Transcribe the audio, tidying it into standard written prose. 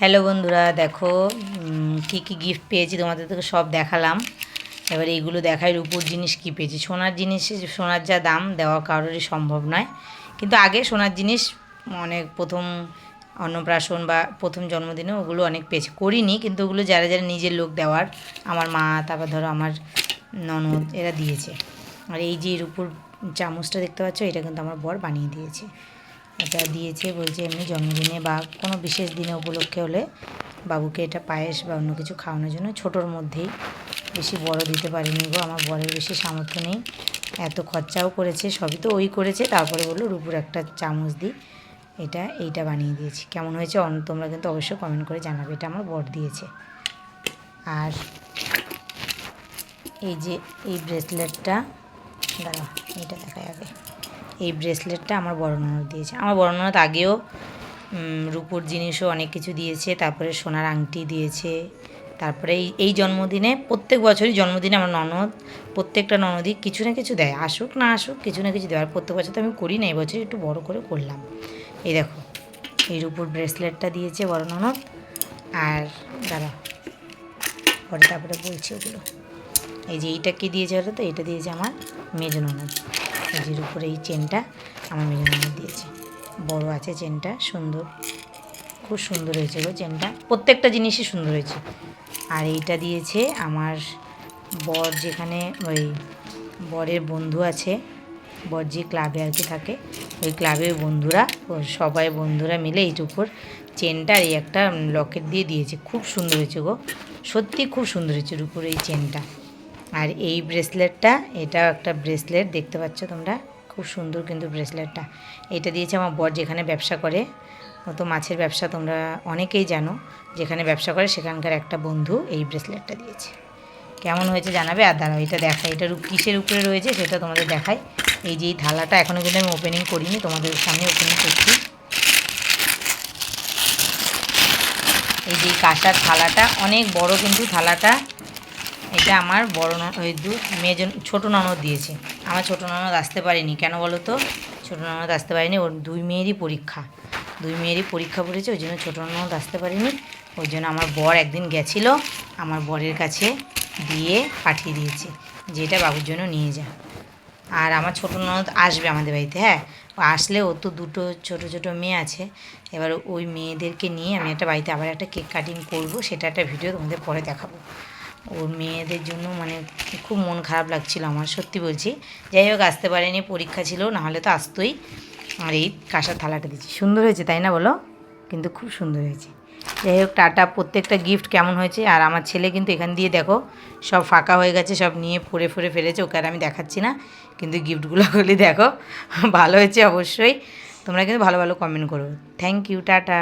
Hello বন্ধুরা, দেখো কি কি গিফট পেয়েছি তোমাদের থেকে সব দেখালাম। এবার এইগুলো দেখাই রূপোর জিনিস কি পেয়েছি। সোনার জিনিস, সোনার যা দাম দেওয়া কারোরই সম্ভব নয়, কিন্তু আগে সোনার জিনিস অনেক প্রথম অন্নপ্রাশন বা প্রথম জন্মদিনে ওগুলো অনেক পেয়েছি, করিনি কিন্তু ওগুলো যারা যারা নিজের লোক দেওয়ার, আমার মা, তারপর ধরো আমার ননদ, এরা দিয়েছে। আর এই যে রূপোর চামচটা দেখতে পাচ্ছ, এটা কিন্তু আমার বর বানিয়ে দিয়েছে। এটা দিয়েছে বলছে এমনি জন্মদিনে বা কোনো বিশেষ দিনে উপলক্ষে হলে বাবুকে এটা পায়েস বা অন্য কিছু খাওয়ানোর জন্য, ছোটোর মধ্যেই, বেশি বড় দিতে পারিনি গো, আমার বরের বেশি সামর্থ্য নেই। এত খরচাও করেছে, সবই তো ওই করেছে, তারপরে বললো রূপুর একটা চামচ দিই, এইটা বানিয়ে দিয়েছি। কেমন হয়েছে তোমরা কিন্তু অবশ্যই কমেন্ট করে জানাবে। এটা আমার বর দিয়েছে। আর এই যে এই ব্রেসলেটটা, দাঁড়াও এইটা দেখায় আগে। এই ব্রেসলেটটা আমার বড় ননদ দিয়েছে। আমার বড় ননদ আগেও রূপোর জিনিসও অনেক কিছু দিয়েছে, তারপরে সোনার আংটি দিয়েছে। তারপরে এই জন্মদিনে, প্রত্যেক বছরই জন্মদিনে আমার ননদ, প্রত্যেকটা ননদই কিছু না কিছু দেয়, আসুক না আসুক কিছু না কিছু দেয়। আর প্রত্যেক বছর তো আমি করি না, এবছর একটু বড় করে করলাম। এই দেখো এই রূপোর ব্রেসলেটটা দিয়েছে বড় ননদ। আর দাঁড়া, পরে তারপরে বলছি ওগুলো। এই যে এইটা কি দিয়েছে ওটা, তো এটা দিয়েছে আমার মেজ ননদ। এই যে উপরে এই চেনটা আমার মেজ ননদ দিয়েছে, বড় আছে চেনটা, সুন্দর, খুব সুন্দর হয়েছে গো চেনটা, প্রত্যেকটা জিনিসই সুন্দর হয়েছে। আর এইটা দিয়েছে আমার বর, যেখানে ওই বরের বন্ধু আছে, বর যে ক্লাবে আর কি থাকে, ওই ক্লাবের বন্ধুরা, সবাই বন্ধুরা মিলে এইটুকুর চেনটা আর এই একটা লকেট দিয়ে দিয়েছে। খুব সুন্দর হয়েছে গো, সত্যি খুব সুন্দর হয়েছে রূপোর এই চেনটা। আর এই ব্রেসলেটটা, এটাও একটা ব্রেসলেট, দেখতে পাচ্ছ তোমরা, খুব সুন্দর কিন্তু ব্রেসলেটটা। এটা দিয়েছে আমার বর, যেখানে ব্যবসা করে, ও তো মাছের ব্যবসা তোমরা অনেকেই জানো, যেখানে ব্যবসা করে সেখানকার একটা বন্ধু এই ব্রেসলেটটা দিয়েছে। কেমন হয়েছে জানাবে। আর দাঁড়াও এটা দেখাই, এটা কিসের উপরে রয়েছে সেটা তোমাদের দেখাই। এই যে এই থালাটা এখনও কিন্তু আমি ওপেনিং করিনি, তোমাদের সামনে ওপেনিং করছি। এই যে কাঁসার থালাটা অনেক বড়, কিন্তু থালাটা, এটা আমার বড় ওই ছোটো ননদ দিয়েছে। আমার ছোটো ননদ আসতে পারেনি, কেন বলো তো? ছোটো ননদ আসতে পারেনি, ওর দুই মেয়েরই পরীক্ষা পড়েছে, ওই জন্য ছোটো ননদ আসতে পারেনি। ওই জন্য আমার বর একদিন গেছিলো, আমার বরের কাছে দিয়ে পাঠিয়ে দিয়েছে, যেটা বাবুর জন্য নিয়ে যা। আর আমার ছোটো ননদ আসবে আমাদের বাড়িতে, হ্যাঁ, ও আসলে, ও তো দুটো ছোটো ছোটো মেয়ে আছে, এবার ওই মেয়েদেরকে নিয়ে আমি একটা বাড়িতে আবার একটা কেক কাটিং করব, সেটা একটা ভিডিও তোমাদের পরে দেখাবো। ওর মেয়েদের জন্য মানে খুব মন খারাপ লাগছিল আমার, সত্যি বলছি। যাই হোক আসতে পারেনি, পরীক্ষা ছিল, নাহলে তো আসতোই। আর এই কাঁসার থালাটা দিচ্ছি, সুন্দর হয়েছে তাই না বলো? কিন্তু খুব সুন্দর হয়েছে। যাই হোক টাটা। প্রত্যেকটা গিফট কেমন হয়েছে। আর আমার ছেলে কিন্তু এখান দিয়ে দেখো সব ফাঁকা হয়ে গেছে, সব নিয়ে পড়ে ফেলেছে, ওকে আর আমি দেখাচ্ছি না, কিন্তু গিফটগুলো হলে দেখো ভালো হয়েছে অবশ্যই। তোমরা কিন্তু ভালো ভালো কমেন্ট করো। Thank you, tata.